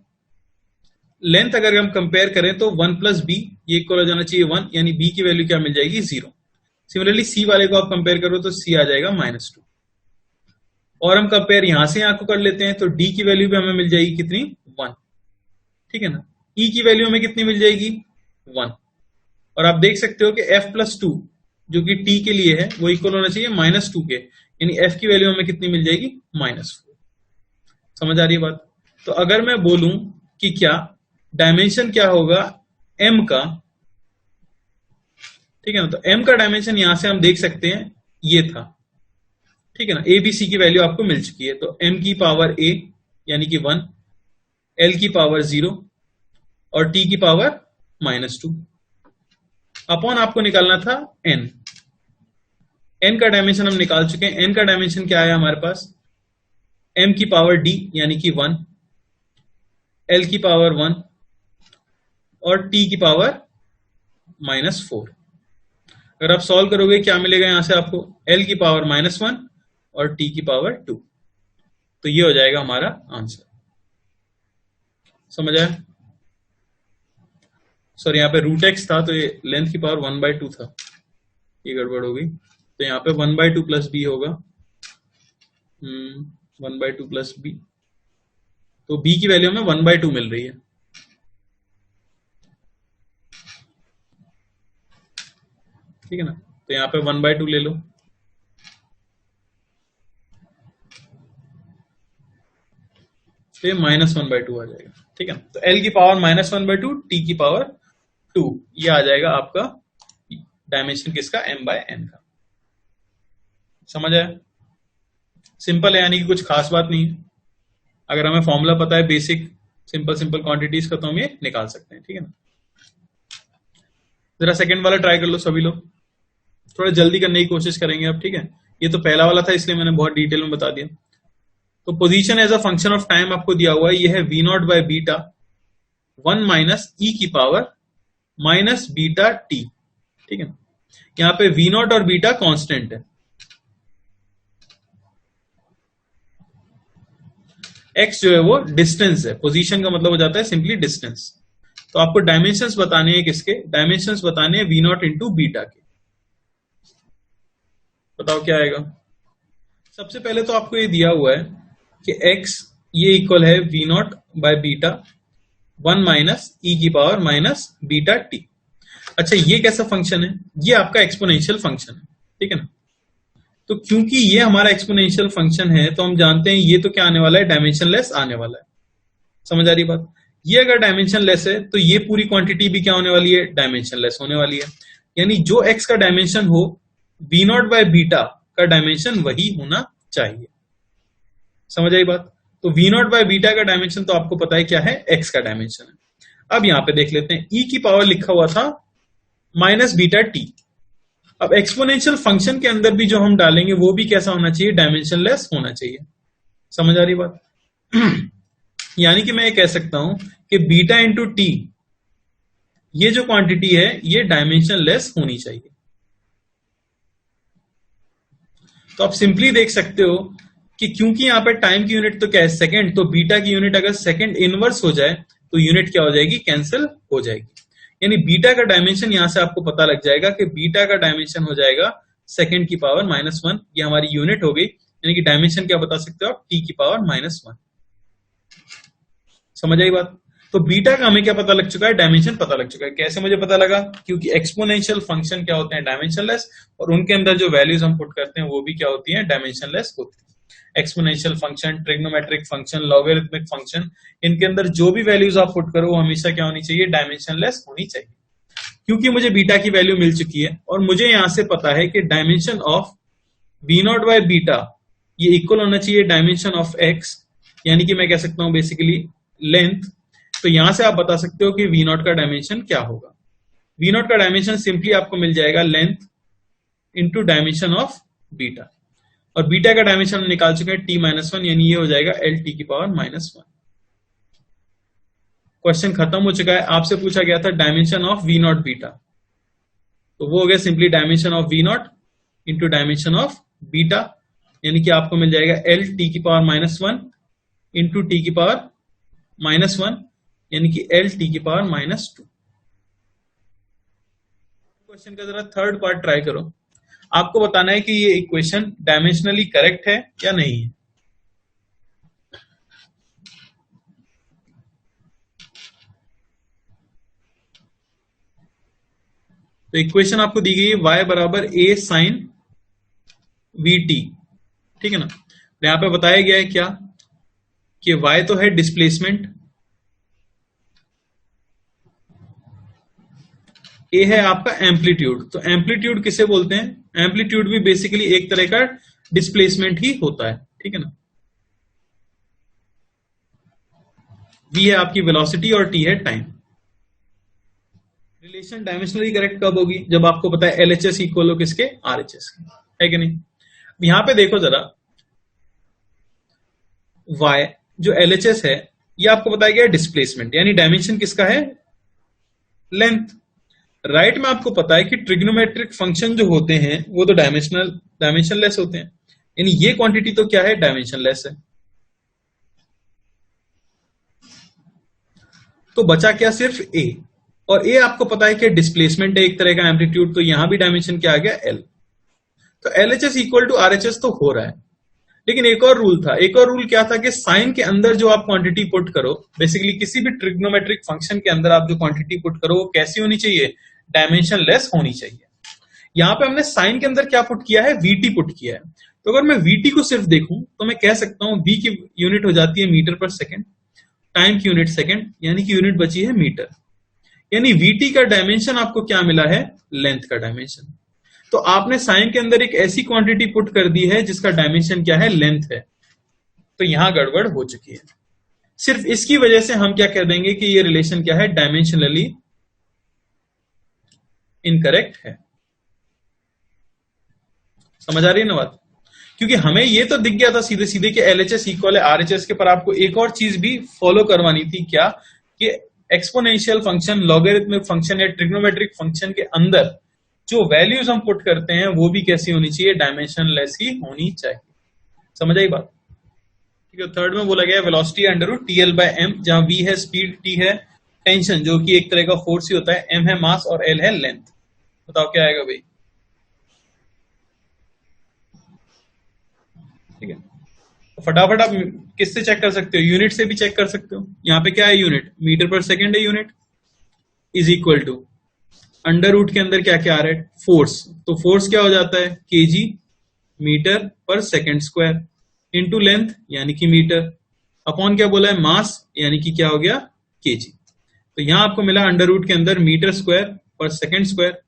लेंथ अगर हम कंपेयर करें तो 1 + b ये इक्वल हो जाना चाहिए 1, यानी b की वैल्यू क्या मिल जाएगी, 0। सिमिलरली c वाले को आप कंपेयर करो तो c आ जाएगा -2। और हम कंपेयर यहां से यहां को कर लेते हैं तो d की वैल्यू भी हमें मिल जाएगी कितनी, 1, ठीक है ना। e की वैल्यू हमें कितनी मिल जाएगी, 1। और आप देख सकते हो कि f + 2 जो कि t के लिए है वो इक्वल होना चाहिए -2 के, यानी f की वैल्यू हमें कितनी मिल जाएगी, -4। समझ आ रही है बात? तो अगर मैं बोलूं कि क्या डायमेंशन क्या होगा m का, ठीक है ना, तो m का डायमेंशन यहां से हम देख सकते हैं ये था, ठीक है ना, a b c की वैल्यू आपको मिल चुकी है। तो m की पावर a यानी कि 1, l की पावर 0 और t की पावर -2 अपॉन आपको निकालना था n। n का डायमेंशन हम निकाल चुके हैं। n का डायमेंशन क्या है हमारे पास, m की पावर d यानी कि 1, l की पावर 1 और t की पावर -4। अगर आप सॉल्व करोगे क्या मिलेगा यहां से आपको, l की पावर -1 और t की पावर 2। तो ये हो जाएगा हमारा आंसर। समझ आया? सॉरी यहाँ पे √x था तो ये लेंथ की पावर 1/2 था, ये गड़बड़ हो गई। तो यहाँ पे 1/2 + b होगा, 1/2 + b, तो b की वैल्यू हमें 1/2 मिल रही है। ठीक है ना, तो यहाँ पे 1/2 ले लो, तो ये -1/2 आ जाएगा, ठीक है। तो L की पावर -1/2, T की पावर 2, ये आ जाएगा आपका डायमेंशन किसका, m/n का। समझ आया? सिंपल है, यानी कि कुछ खास बात नहीं है। अगर हमें फॉर्मूला पता है बेसिक सिंपल क्वांटिटीज का, तो हम ये निकाल सकते हैं, ठीक है ना। जरा सेकंड वाला ट्राई कर लो सभी लोग, थोड़ा जल्दी करने की कोशिश करेंगे अब, ठीक है। ये तो पहला वाला था, इसलिए मैंने बहुत डिटेल में बता दिया। तो position as a function of time आपको दिया हुआ है, ये है v0/बीटा 1 माइनस e की पावर माइनस बीटा t, ठीक है। यहां पे v0 और बीटा कांस्टेंट है, x जो है वो डिस्टेंस है, पोजीशन का मतलब हो जाता है सिंपली डिस्टेंस। तो आपको डायमेंशंस बताने हैं किसके, डायमेंशंस बताने हैं v0 इंटू बीटा के। बताओ क्या आएगा। सबसे पहले तो आपको ये दिया हुआ है कि x ये इक्वल है v0/बीटा 1 माइनस e की पावर माइनस बीटा t। अच्छा, ये कैसा फंक्शन है, ये आपका एक्सपोनेंशियल फंक्शन है, ठीक है ना। तो क्योंकि ये हमारा एक्सपोनेंशियल फंक्शन है, तो हम जानते हैं ये तो क्या आने वाला है, डायमेंशनलेस आने वाला है। समझ आ रही बात। ये अगर डायमेंशनलेस है तो ये पूरी क्वांटिटी भी क्या होने वाली है, डायमेंशनलेस होने वाली है। यानी जो x का डायमेंशन हो, v0/बीटा का डायमेंशन वही होना चाहिए। समझ आई बात। तो v0/बीटा का डायमेंशन तो आपको पता है क्या है, x का डायमेंशन है। अब यहां पे देख लेते हैं, e की पावर लिखा हुआ था माइनस बीटा t। अब एक्सपोनेंशियल फंक्शन के अंदर भी जो हम डालेंगे वो भी कैसा होना चाहिए, डायमेंशनलेस होना चाहिए। समझ आ रही बात। यानी कि मैं ये कह सकता हूं कि बीटा इंटू टी, ये जो क्वांटिटी है ये डायमेंशनलेस होनी चाहिए। तो आप सिंपली देख सकते हो कि क्योंकि यहां पे टाइम की यूनिट तो क्या है, सेकंड, तो बीटा की यूनिट अगर सेकंड इनवर्स हो जाए तो यूनिट क्या हो जाएगी, कैंसिल हो जाएगी। यानी बीटा का डायमेंशन यहां से आपको पता लग जाएगा कि बीटा का डायमेंशन हो जाएगा सेकंड की पावर -1, ये हमारी यूनिट हो गई। यानी कि डायमेंशन क्या बता सकते हो आप, टी की पावर -1। समझ आई बात। तो बीटा का हमें क्या पता लग चुका है, डायमेंशन पता लग चुका है। कैसे मुझे पता लगा, क्योंकि एक्सपोनेंशियल फंक्शन क्या होते हैं, डायमेंशनलेस, और उनके अंदर जो वैल्यूज हम पुट करते हैं वो भी क्या होती है, डायमेंशनलेस होती है। Exponential function, trigonometric function, logarithmic function, इनके अंदर जो भी वैल्यूज आप पुट करो वो हमेशा क्या होनी चाहिए, डायमेंशनलेस होनी चाहिए। क्योंकि मुझे बीटा की वैल्यू मिल चुकी है और मुझे यहां से पता है कि डायमेंशन ऑफ v0/बीटा ये इक्वल होना चाहिए डायमेंशन ऑफ x, यानी कि मैं कह सकता हूं बेसिकली लेंथ। तो यहां से आप बता सकते हो कि v0 का डायमेंशन क्या होगा। v0 का डायमेंशन सिंपली आपको मिल जाएगा length into dimension of beta, और बीटा का डायमेंशन हम निकाल चुके हैं t-1, यानी ये हो जाएगा LT की पावर -1। क्वेश्चन खत्म हो चुका है। आपसे पूछा गया था डायमेंशन ऑफ v0 बीटा, तो वो हो गया simply dimension of v0 into dimension of beta, यानी कि आपको मिल जाएगा LT की पावर -1 इंटू टी की पावर -1, यानी कि LT की पावर -2। क्वेश्चन का जरा थर्ड पार्ट ट्राई करो। आपको बताना है कि ये इक्वेशन डायमेंशनली करेक्ट है या नहीं है। तो इक्वेशन आपको दी गई है y बराबर a साइन vt, ठीक है ना। यहां पे बताया गया है क्या कि y तो है डिस्प्लेसमेंट, a है आपका एम्पलीट्यूड। तो एम्पलीट्यूड किसे बोलते हैं, एम्पलीट्यूड भी बेसिकली एक तरह का डिस्प्लेसमेंट ही होता है, ठीक है ना। v है आपकी वेलोसिटी और t है टाइम। रिलेशन डायमेंशनली करेक्ट कब होगी, जब आपको पता है LHS इक्वल हो किसके, RHS के, है कि नहीं। यहां पे देखो जरा, y जो LHS है ये आपको बताया गया डिस्प्लेसमेंट, यानी डायमेंशन किसका है, लेंथ। राइट में आपको पता है कि ट्रिग्नोमेट्रिक फंक्शन जो होते हैं वो तो डायमेंशनलेस होते हैं, यानी ये क्वांटिटी तो क्या है, डायमेंशनलेस है। तो बचा क्या, सिर्फ a, और a आपको पता है कि डिस्प्लेसमेंट है एक तरह का, एम्पलीट्यूड, तो यहां भी डायमेंशन क्या आ गया, l। तो LHS इक्वल टू RHS तो हो रहा है, लेकिन एक और रूल था। एक और रूल क्या था कि साइन के अंदर जो आप क्वांटिटी पुट करो, बेसिकली किसी भी ट्रिग्नोमेट्रिक फंक्शन के अंदर आप जो क्वांटिटी पुट करो वो कैसी होनी चाहिए, डायमेंशनलेस होनी चाहिए। यहां पे हमने साइन के अंदर क्या पुट किया है, VT पुट किया है। तो अगर मैं VT को सिर्फ देखूं तो मैं कह सकता हूं V की यूनिट हो जाती है मीटर पर सेकंड, टाइम की यूनिट सेकंड, यानी कि यूनिट बची है मीटर। यानी VT का डायमेंशन आपको क्या मिला है? लेंथ का डायमेंशन। तो आपने साइन के अंदर एक ऐसी क्वांटिटी पुट कर दी है जिसका डायमेंशन क्या है? लेंथ है। तो यहां गड़बड़ हो चुकी है। सिर्फ इसकी वजह से हम क्या कह देंगे कि ये रिलेशन क्या है? डायमेंशनली इनकरेक्ट है। समझ आ रही है ना बात? क्योंकि हमें ये तो दिख गया था सीधे सीधे कि LHS इक्वल है RHS के, पर आपको एक और चीज भी फॉलो करवानी थी। क्या? कि एक्सपोनेंशियल फंक्शन, लॉगरिथमिक फंक्शन या ट्रिग्नोमेट्रिक फंक्शन के अंदर जो वैल्यूज हम पुट करते हैं वो भी कैसी होनी चाहिए? डायमेंशनलेस ही होनी चाहिए। समझ आई बात? ठीक है। थर्ड में बोला गया वेलोसिटी अंडर रूट TL/m, जहां V है स्पीड, T है टेंशन जो कि एक तरह का फोर्स ही होता है, M है मास और L है लेंथ। बताओ क्या आएगा भाई? ठीक है। तो फटाफट आप किससे चेक कर सकते हो? यूनिट से भी चेक कर सकते हो। यहां पे क्या है? यूनिट मीटर पर सेकंड है। Unit is equal to under root के अंदर क्या क्या आ रहा है? फोर्स। तो फोर्स क्या हो जाता है? केजी मीटर पर सेकंड स्क्वायर इंटू लेंथ यानी कि मीटर, अपॉन क्या बोला है? मास यानी कि क्या हो गया? केजी। तो यहां आपको मिला अंडर रूट के अंदर मीटर स्क्वायर पर सेकंड स्क्वायर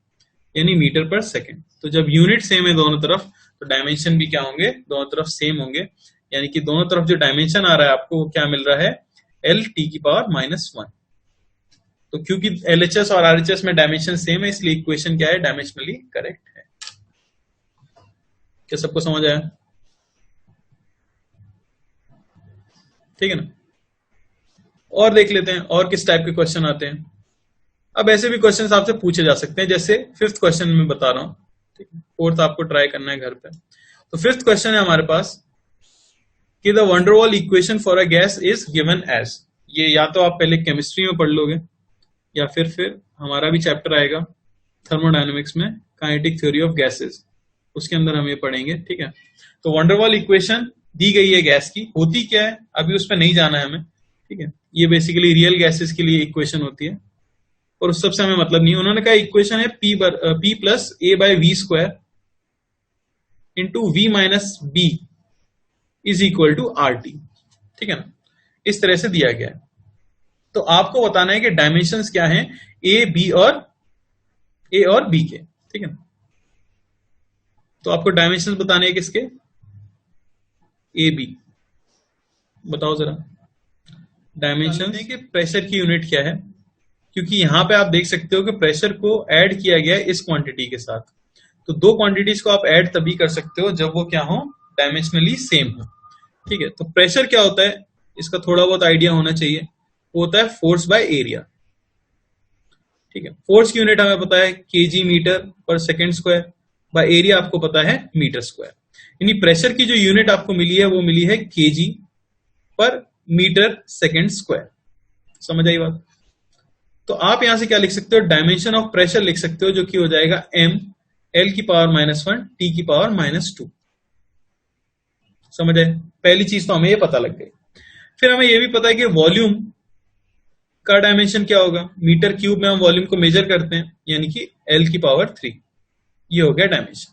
यानी मीटर पर सेकंड। तो जब यूनिट सेम है दोनों तरफ तो डायमेंशन भी क्या होंगे? दोनों तरफ सेम होंगे। यानी कि दोनों तरफ जो डायमेंशन आ रहा है आपको वो क्या मिल रहा है? LT⁻⁻1। तो क्योंकि LHS और RHS में डायमेंशन सेम है इसलिए इक्वेशन क्या है? डायमेंशनली करेक्ट है। क्या सबको समझ आया? ठीक है ना? और देख लेते हैं और किस टाइप के क्वेश्चन आते हैं। अब ऐसे भी क्वेश्चन आपसे पूछे जा सकते हैं, जैसे फिफ्थ क्वेश्चन में बता रहा हूं। ठीक है, फोर्थ आपको ट्राई करना है घर पे। तो फिफ्थ क्वेश्चन है हमारे पास कि the van der Waals equation for a gas is given as. ये या तो आप पहले केमिस्ट्री में पढ़ लोगे या फिर हमारा भी चैप्टर आएगा थर्मोडायनेमिक्स में, काइनेटिक थ्योरी ऑफ गैसेस, उसके अंदर हम ये पढ़ेंगे। ठीक है। तो वंडरवॉल इक्वेशन दी गई है गैस की, होती क्या है अभी उस पर नहीं जाना है हमें। ठीक है। ये बेसिकली रियल गैसेस के लिए इक्वेशन होती है और उस सबसे हमें मतलब नहीं। उन्होंने कहा इक्वेशन है P plus A/V square into V minus B is equal to RT। ठीक है ना? इस तरह से दिया गया है। तो आपको बताना है कि डायमेंशंस क्या हैं A और B के। ठीक है। तो आपको डायमेंशंस बताने हैं किसके? AB। बताओ जरा डायमेंशन है कि प्रेशर की यूनिट क्या है, क्योंकि यहां पे आप देख सकते हो कि प्रेशर को ऐड किया गया है इस क्वांटिटी के साथ। तो दो क्वांटिटीज को आप ऐड तभी कर सकते हो जब वो क्या हो? डायमेंशनली सेम हो। ठीक है। तो प्रेशर क्या होता है इसका थोड़ा बहुत आइडिया होना चाहिए। वो होता है फोर्स बाय एरिया। ठीक है। फोर्स की यूनिट हमें पता है केजी मीटर पर सेकंड स्क्वायर, बाय एरिया आपको पता है मीटर स्क्वायर। यानी प्रेशर की जो यूनिट आपको मिली है वो मिली है केजी पर मीटर सेकंड स्क्वायर। समझ आई बात? तो आप यहां से क्या लिख सकते हो? डायमेंशन ऑफ प्रेशर लिख सकते हो जो कि हो जाएगा M L⁻⁻1 T⁻²। समझ आए? पहली चीज तो हमें ये पता लग गई। फिर हमें यह भी पता है कि वॉल्यूम का डायमेंशन क्या होगा? मीटर क्यूब में हम वॉल्यूम को मेजर करते हैं यानी कि L⁻3। ये हो गया डायमेंशन।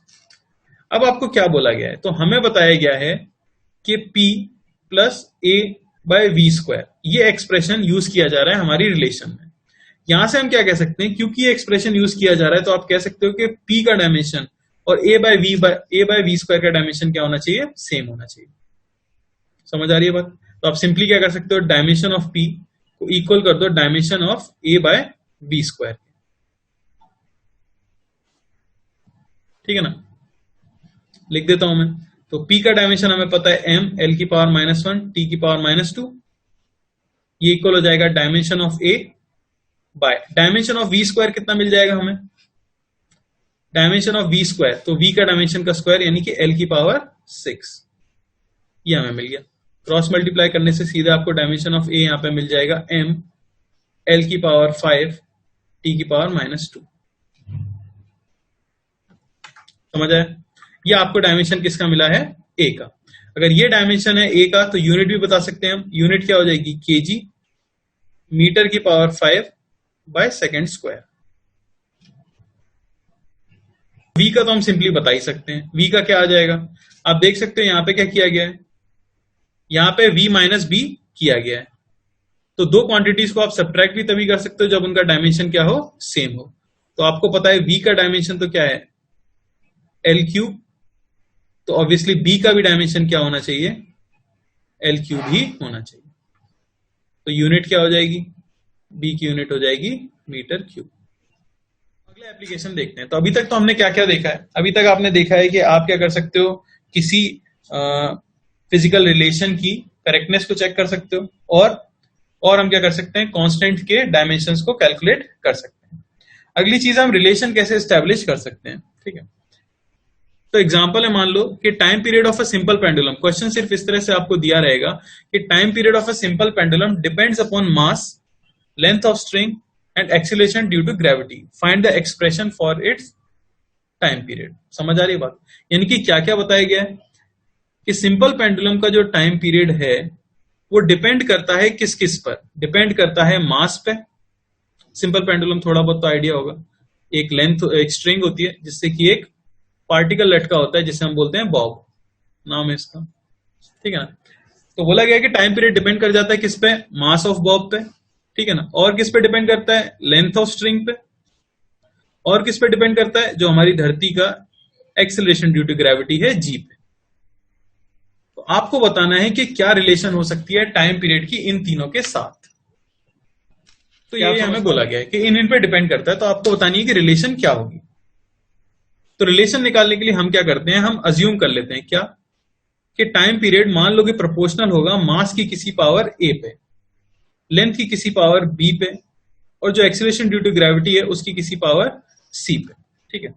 अब आपको क्या बोला गया है? तो हमें बताया गया है कि P प्लस A/V स्क्वायर, ये एक्सप्रेशन यूज किया जा रहा है हमारी रिलेशन में। यहां से हम क्या कह सकते हैं? क्योंकि ये एक्सप्रेशन यूज किया जा रहा है तो आप कह सकते हो कि P का डायमेंशन और A/V स्क्वायर का डायमेंशन क्या होना चाहिए? सेम होना चाहिए। समझ आ रही है बात? तो आप सिंपली क्या कर सकते हो? डायमेंशन ऑफ P को इक्वल कर दो डायमेंशन ऑफ A/V स्क्वायर। ठीक है ना? लिख देता हूं मैं। तो P का डायमेंशन हमें पता है M L⁻⁻1 T⁻²। ये इक्वल हो जाएगा dimension of A by dimension of V square. कितना मिल जाएगा हमें? डायमेंशन ऑफ V स्क्वायर, तो V का डायमेंशन का स्क्वायर यानी कि L⁻6। ये हमें मिल गया। क्रॉस मल्टीप्लाई करने से सीधे आपको डायमेंशन ऑफ A यहां पे मिल जाएगा M L⁻5 T⁻²। समझ आया? ये आपको डायमेंशन किसका मिला है? A का। अगर ये डायमेंशन है A का तो यूनिट भी बता सकते हैं हम। यूनिट क्या हो जाएगी? केजी मीटर की power 5 by second square. v का तो हम सिंपली बता ही सकते हैं, v का क्या आ जाएगा, आप देख सकते हो यहां पे क्या किया गया है, यहां पे v माइनस b किया गया है। तो दो क्वांटिटीज को आप सब्ट्रैक्ट भी तभी कर सकते हो जब उनका डायमेंशन क्या हो, सेम हो। तो आपको पता है v का डायमेंशन तो क्या है, l क्यूब, तो ऑब्वियसली b का भी डायमेंशन क्या होना चाहिए, l क्यूब ही होना चाहिए। तो यूनिट क्या हो जाएगी, b की यूनिट हो जाएगी मीटर क्यूब। अगले एप्लीकेशन देखते हैं। तो अभी तक तो हमने क्या क्या देखा है, अभी तक आपने देखा है कि आप क्या कर सकते हो, किसी फिजिकल रिलेशन की करेक्टनेस को चेक कर सकते हो, और हम क्या कर सकते हैं, कांस्टेंट के डायमेंशंस को कैलकुलेट कर सकते हैं। अगली चीज हम रिलेशन कैसे एस्टेब्लिश कर सकते हैं, ठीक है। तो एग्जांपल है, मान लो कि time period of a simple pendulum, question सिर्फ इस तरह से आपको दिया रहेगा कि time period of a simple pendulum depends upon mass, length of string and acceleration due to gravity, find the expression for its time period. समझ आ रही है बात, यानी कि क्या क्या बताया गया है कि सिंपल पेंडुलम का जो टाइम पीरियड है वो डिपेंड करता है किस किस पर, डिपेंड करता है मास पे, सिंपल पेंडुलम थोड़ा बहुत तो आइडिया होगा, एक लेंथ, एक स्ट्रिंग होती है जिससे कि एक पार्टिकल लटका होता है जिसे हम बोलते हैं बॉब, नाम है इसका, ठीक है ना। तो बोला गया कि टाइम पीरियड डिपेंड कर जाता है किस पे, मास ऑफ बॉब पे, ठीक है ना, और किस पे डिपेंड करता है, लेंथ ऑफ स्ट्रिंग पे, और किस पे डिपेंड करता है, जो हमारी धरती का एक्सेलरेशन ड्यू टू ग्रेविटी है जी पे। तो आपको बताना है कि क्या रिलेशन हो सकती है टाइम पीरियड की इन तीनों के साथ। तो ये हमें बोला गया है कि इन पे डिपेंड करता है, तो आपको बतानी है कि रिलेशन क्या होगी। तो रिलेशन निकालने के लिए हम क्या करते हैं, हम अज्यूम कर लेते हैं क्या, कि टाइम पीरियड मान लो कि प्रोपोर्शनल होगा मास की किसी पावर ए पे, लेंथ की किसी पावर बी पे, और जो एक्सेलरेशन ड्यू टू ग्रेविटी है उसकी किसी पावर सी पे, ठीक है।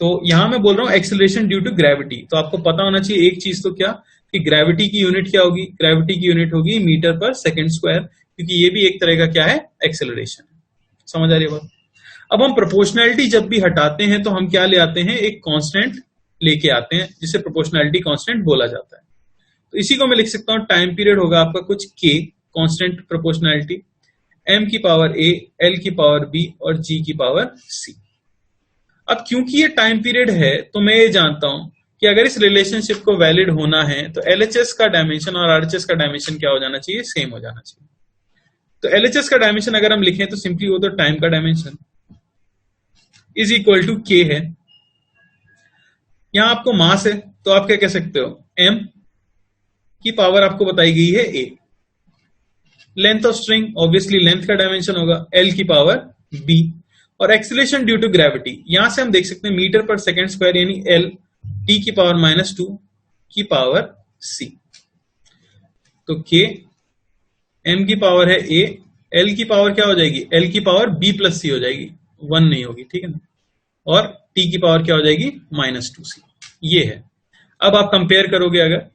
तो यहां मैं बोल रहा हूं एक्सेलरेशन ड्यू टू ग्रेविटी, तो आपको पता होना चाहिए एक चीज, तो क्या कि ग्रेविटी की यूनिट क्या होगी, ग्रेविटी की यूनिट होगी मीटर पर सेकेंड स्क्वायर, क्योंकि ये भी एक तरह का क्या है, एक्सेलरेशन। समझ आ रही है बात। अब हम प्रोपोर्शनैलिटी जब भी हटाते हैं तो हम क्या ले आते हैं, एक कांस्टेंट लेके आते हैं जिसे प्रोपोर्शनैलिटी कांस्टेंट बोला जाता है। तो इसी को मैं लिख सकता हूं, टाइम पीरियड होगा आपका कुछ के, कांस्टेंट प्रोपोर्शनैलिटी, m की पावर a, l की पावर b और g की पावर c। अब क्योंकि ये टाइम पीरियड है तो मैं ये जानता हूं कि अगर इस रिलेशनशिप को वैलिड होना है तो LHS का डायमेंशन और RHS का डायमेंशन क्या हो जाना चाहिए, सेम हो जाना चाहिए। तो LHS का डायमेंशन अगर हम लिखें तो सिंपली वो तो टाइम का डायमेंशन इज इक्वल टू के है। यहां आपको मास है तो आप क्या कह सकते हो, m की पावर आपको बताई गई है a, length of string obviously length का डायमेंशन होगा l की पावर b, और एक्सीलरेशन ड्यू टू ग्रेविटी यहां से हम देख सकते हैं मीटर पर सेकेंड स्क्वायर यानी l t की पावर -2 की पावर c। तो k, m की पावर है a, l की पावर क्या हो जाएगी, l की पावर b प्लस c हो जाएगी, 1 नहीं होगी, ठीक है ना, और t की पावर क्या हो जाएगी -2c, ये है। अब आप कंपेयर करोगे अगर,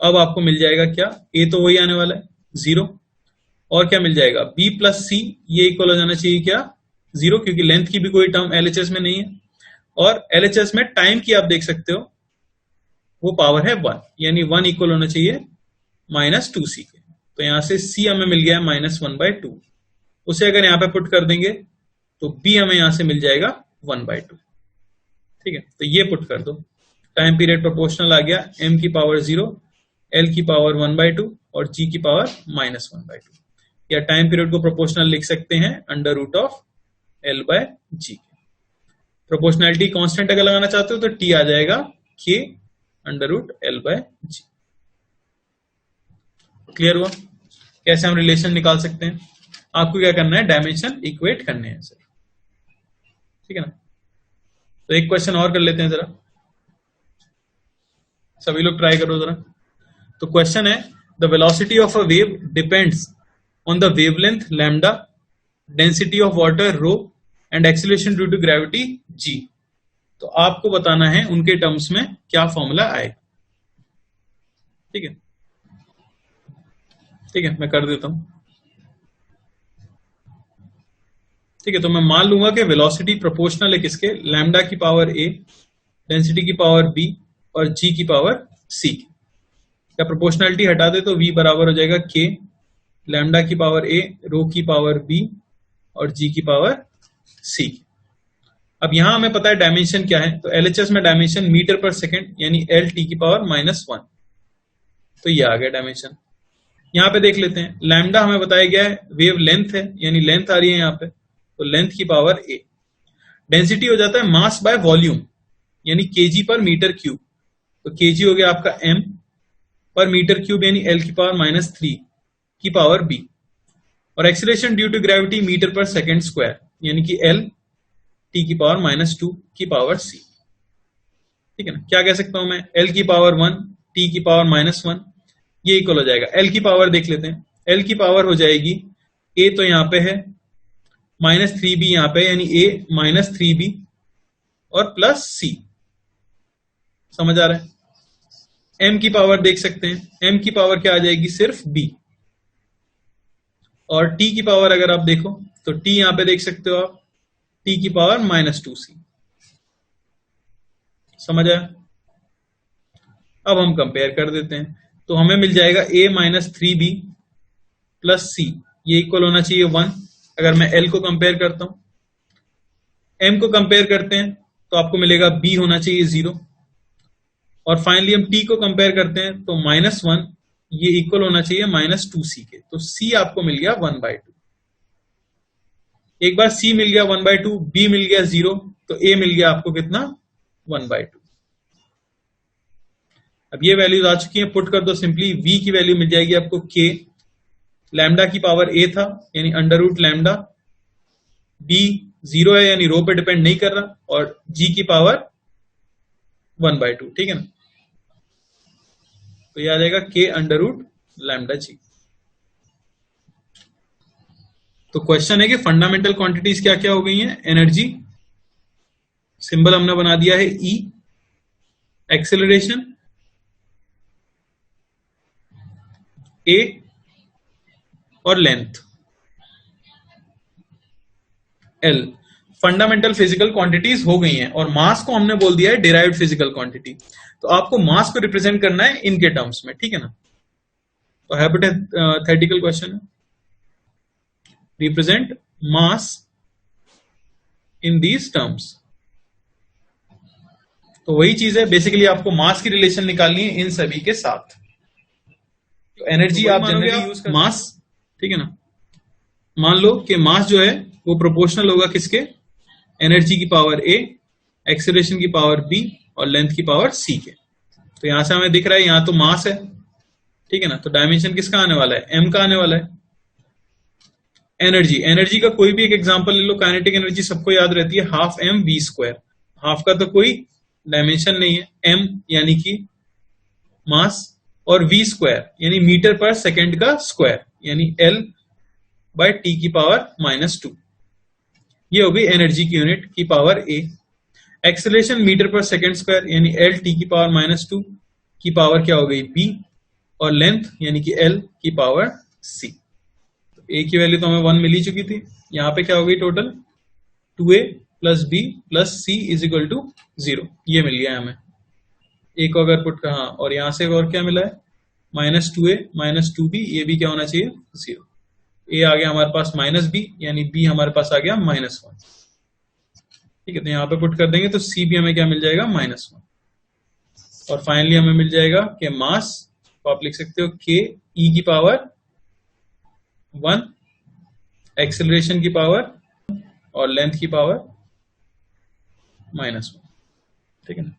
अब आपको मिल जाएगा क्या, a तो वही आने वाला है 0, और क्या मिल जाएगा b प्लस सी, ये इक्वल हो जाना चाहिए क्या 0, क्योंकि लेंथ की भी कोई टर्म LHS में नहीं है, और LHS में टाइम की आप देख सकते हो वो पावर है 1, यानी 1 इक्वल होना चाहिए -2c के। तो यहां से c हमें मिल गया है -1/2, उसे अगर यहां पे पुट कर देंगे तो b हमें यहां से मिल जाएगा 1/2, ठीक है। तो ये पुट कर दो, टाइम पीरियड प्रोपोर्शनल आ गया, m की पावर 0, l की पावर 1/2 और g की पावर -1/2, या टाइम पीरियड को प्रोपोर्शनल लिख सकते हैं √L/g। प्रोपोर्शनैलिटी कांस्टेंट अगर लगाना चाहते हो तो t आ जाएगा k √L/g। क्लियर हुआ कैसे हम रिलेशन निकाल सकते हैं। आपको क्या करना है, डायमेंशन इक्वेट करने हैं सर, ठीक है ना। तो एक क्वेश्चन और कर लेते हैं जरा, सभी लोग ट्राई करो जरा। तो क्वेश्चन है, the velocity of a wave depends on the wavelength lambda, density of water rho and acceleration due to gravity g। तो आपको बताना है उनके टर्म्स में क्या फॉर्मूला आएगा, ठीक है। ठीक है, मैं कर देता हूं, ठीक है। तो मैं मान लूंगा कि वेलोसिटी प्रोपोर्शनल है किसके, लैम्डा की पावर a, डेंसिटी की पावर b और g की पावर c। क्या प्रोपोर्शनलिटी हटा दे तो v बराबर हो जाएगा k, लैम्डा की पावर a, रो की पावर b और g की पावर c। अब यहां हमें पता है डायमेंशन क्या है, तो एलएचएस में डायमेंशन मीटर पर सेकेंड यानी एल टी की पावर -1, तो ये आ गया डायमेंशन। यहां पे देख लेते हैं, लैम्डा हमें बताया गया है वेव लेंथ है, यानी लेंथ आ रही है यहाँ पे, तो लेंथ की पावर ए। डेंसिटी हो जाता है मास बाय वॉल्यूम, यानी केजी पर मीटर क्यूब, तो केजी हो गया आपका एम पर मीटर क्यूब यानी एल की पावर -3 की पावर बी। और acceleration due to gravity metre पर सेकेंड स्क्वायर यानी कि एल टी की पावर -2 की पावर सी। ठीक है ना, क्या कह सकता हूं मैं, एल की पावर 1 टी की पावर -1 ये इक्वल हो जाएगा, एल की पावर देख लेते हैं, एल की पावर हो जाएगी ए तो यहां पे है -3b यहां पे, यानी ए -3b और प्लस सी। समझ आ रहा है? एम की पावर देख सकते हैं, एम की पावर क्या आ जाएगी, सिर्फ बी। और टी की पावर अगर आप देखो तो टी यहां पे देख सकते हो आप, टी की पावर -2c। समझ आया? अब हम कंपेयर कर देते हैं, तो हमें मिल जाएगा a -3b प्लस c, ये इक्वल होना चाहिए 1। अगर मैं l को कंपेयर करता हूं, m को कंपेयर करते हैं तो आपको मिलेगा b होना चाहिए 0। और फाइनली हम t को कंपेयर करते हैं तो -1 ये इक्वल होना चाहिए -2c के, तो c आपको मिल गया 1/2। एक बार c मिल गया 1/2, b मिल गया 0, तो a मिल गया आपको कितना, 1/2। अब ये वैल्यूज आ चुकी हैं, पुट कर दो सिंपली, v की वैल्यू मिल जाएगी आपको k, लैम्डा की पावर a था यानी अंडर रूट लैम्डा, b 0 है यानी रो पे डिपेंड नहीं कर रहा, और g की पावर 1/2। ठीक है ना, तो ये आ जाएगा k अंडर रूट लैम्डा जी। तो क्वेश्चन है कि फंडामेंटल क्वांटिटीज क्या क्या हो गई हैं, एनर्जी सिंबल हमने बना दिया है E, एक्सेलरेशन A और length L। Fundamental physical quantities हो गई हैं, और मास को हमने बोल दिया है डिराइव्ड फिजिकल क्वांटिटी, तो आपको मास को रिप्रेजेंट करना है इनके टर्म्स में। ठीक है ना, तो हाइपोथेटिकल क्वेश्चन है, represent mass in these terms. तो वही चीज है, बेसिकली आपको मास की रिलेशन निकालनी है इन सभी के साथ। तो एनर्जी तो आप जनरली यूज कर मास, ठीक है ना, मान लो कि मास जो है वो प्रोपोर्शनल होगा किसके, एनर्जी की पावर ए, एक्सेलरेशन की पावर बी और लेंथ की पावर सी के। तो यहां से हमें दिख रहा है यहां तो मास है, ठीक है ना, तो डायमेंशन किसका आने वाला है, एम का आने वाला है। एनर्जी, एनर्जी का कोई भी एक एग्जांपल ले लो, काइनेटिक एनर्जी सबको याद रहती है ½ mv², हाफ का तो कोई डायमेंशन नहीं है, एम यानी कि मास और v² यानी मीटर पर सेकेंड का स्क्वायर यानी L/t की पावर -2, ये हो गई एनर्जी की यूनिट की पावर ए। एक्सेलरेशन मीटर पर सेकेंड स्क्वायर यानी L/t की पावर -2 की पावर क्या हो गई b, और लेंथ यानी कि L की पावर c। तो a की वैल्यू तो हमें 1 मिल ही चुकी थी, यहां पे क्या हो गई टोटल 2a + b + c = 0, ये मिल गया हमें। ए को अगर पुट कहा, और यहां से और क्या मिला है, -2a -2b, ये भी क्या होना चाहिए 0। ए आ गया हमारे पास -b यानी b हमारे पास आ गया -1। ठीक है, तो यहां पे पुट कर देंगे तो c भी हमें क्या मिल जाएगा, -1। और फाइनली हमें मिल जाएगा कि मास को आप लिख सकते हो k e की पावर 1, एक्सेलरेशन की पावर और लेंथ की पावर -1। ठीक है ना।